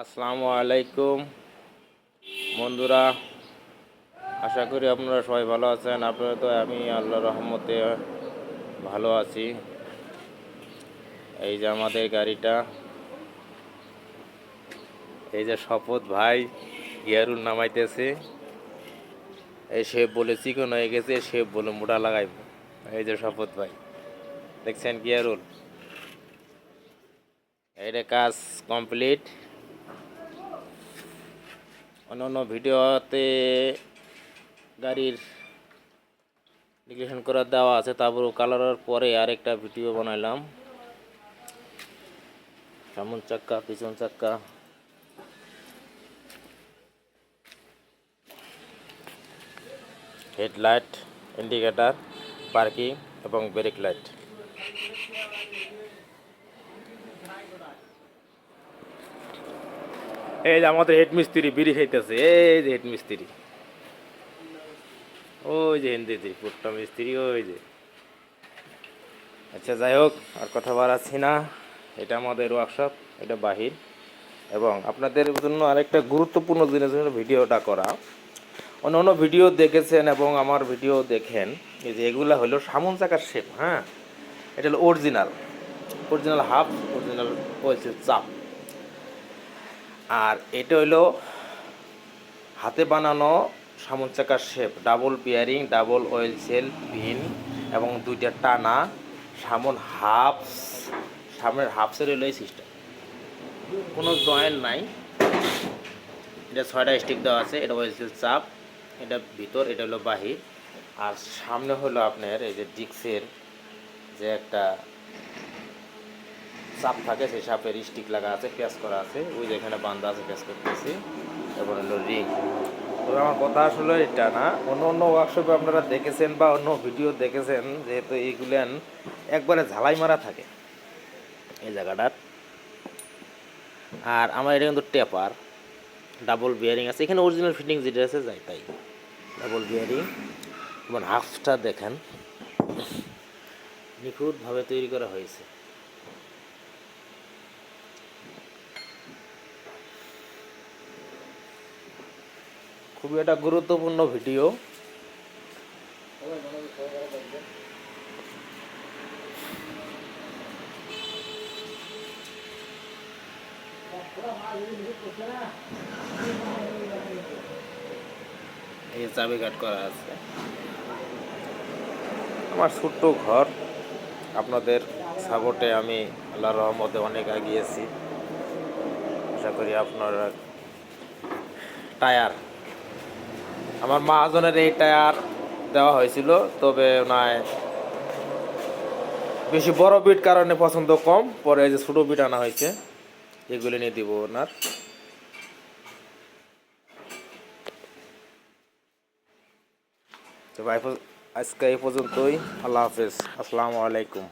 আসসালামু আলাইকুম বন্ধুরা, আশা করি আপনারা সবাই ভালো আছেন। আপনারা তো আমি আল্লাহর রহমতে ভালো আছি। এই যে আমাদের গাড়িটা, এই যে শপথ ভাই গিয়ারুল নামাইতেছে। এই শেপ বলে চিকন হয়ে গেছে, শেপ বলে মোটা লাগাইব। এই যে শপথ ভাই, দেখছেন গিয়ারুল, এইটা কাজ কমপ্লিট। অন্য ভিডিওতে গাড়ির ডেকোরেশন করা দেওয়া আছে, তারপর কালারের পরে আরেকটা ভিডিও বানাইলাম। সামন চাক্কা, পিছন চাক্কা, হেডলাইট, ইন্ডিকেটার, পার্কিং এবং ব্রেক লাইট। এই যে আমাদের হেড মিস্ত্রি বিড়ি খাইতেছে। এই যে হেড মিস্ত্রি, ওই যে হিন্দিতে পুট্টা মিস্ত্রি, ওই যে। আচ্ছা, যাই হোক, আর কথা বাড়াচ্ছি না। এটা আমাদের ওয়ার্কশপ, এটা বাহির। এবং আপনাদের জন্য আরেকটা গুরুত্বপূর্ণ জিনিসের জন্য ভিডিওটা করা। অন্য ভিডিও দেখেছেন এবং আমার ভিডিও দেখেন, এই যে এগুলা হলো সামন চাকার শেপ। হ্যাঁ, এটা হলো অরিজিনাল হাফ, অরিজিনাল ওয়েলসেল চাপ। আর এটা হলো হাতে বানানো সামন চাকার shape, double bearing, double oil seal pin এবং দুইটা টানা সামন হাফস। সামনের হাফসের হলো এই সিস্টেম, কোনো জয়েন্ট নাই। এটা 6টা স্টিক দেওয়া আছে। এটা ওয়েলসেল চাপ, এটা ভিতর, এটা হলো বাহির। আর সামনে হলো আপনার এই যে ডিক্সের যে একটা চাপ থাকে, সেই চাপের স্টিক লাগা আছে, প্যাচ করা আছে, ওই যে এখানে বান্ধা আছে, প্যাচ করতেছি। তারপর হলো রিং। তবে আমার কথা আসলে এটা না, অন্য ওয়ার্কশপে আপনারা দেখেছেন বা অন্য ভিডিও দেখেছেন, যেহেতু এইগুলেন একবারে ঝালাই মারা থাকে এই জায়গাটার। আর আমার এটা কিন্তু টেপার, ডাবল বিয়ারিং আছে এখানে, অরিজিনাল ফিটিং যেটা আছে যাই তাই, ডাবল বিয়ারিং। এবং হাফটা দেখেন নিখুঁতভাবে তৈরি করা হয়েছে। খুবই একটা গুরুত্বপূর্ণ ভিডিও। এই চাবি কাট করা আছে। আমার ছোট্ট ঘর, আপনাদের সাপোর্টে আমি আল্লাহর রহমতে অনেক এগিয়েছি। আশা করি আপনারা। টায়ার, আমার মহাজনের এই টায়ার দেওয়া হয়েছিল, তবে ওনায় বেশি বড় বিট কারণে পছন্দ কম, পরে এই যে ছোটো বিট আনা হয়েছে, এগুলি নিয়ে দিব ওনার। তো ভাই, আজকে এই পর্যন্তই। আল্লাহ হাফেজ, আসসালামু আলাইকুম।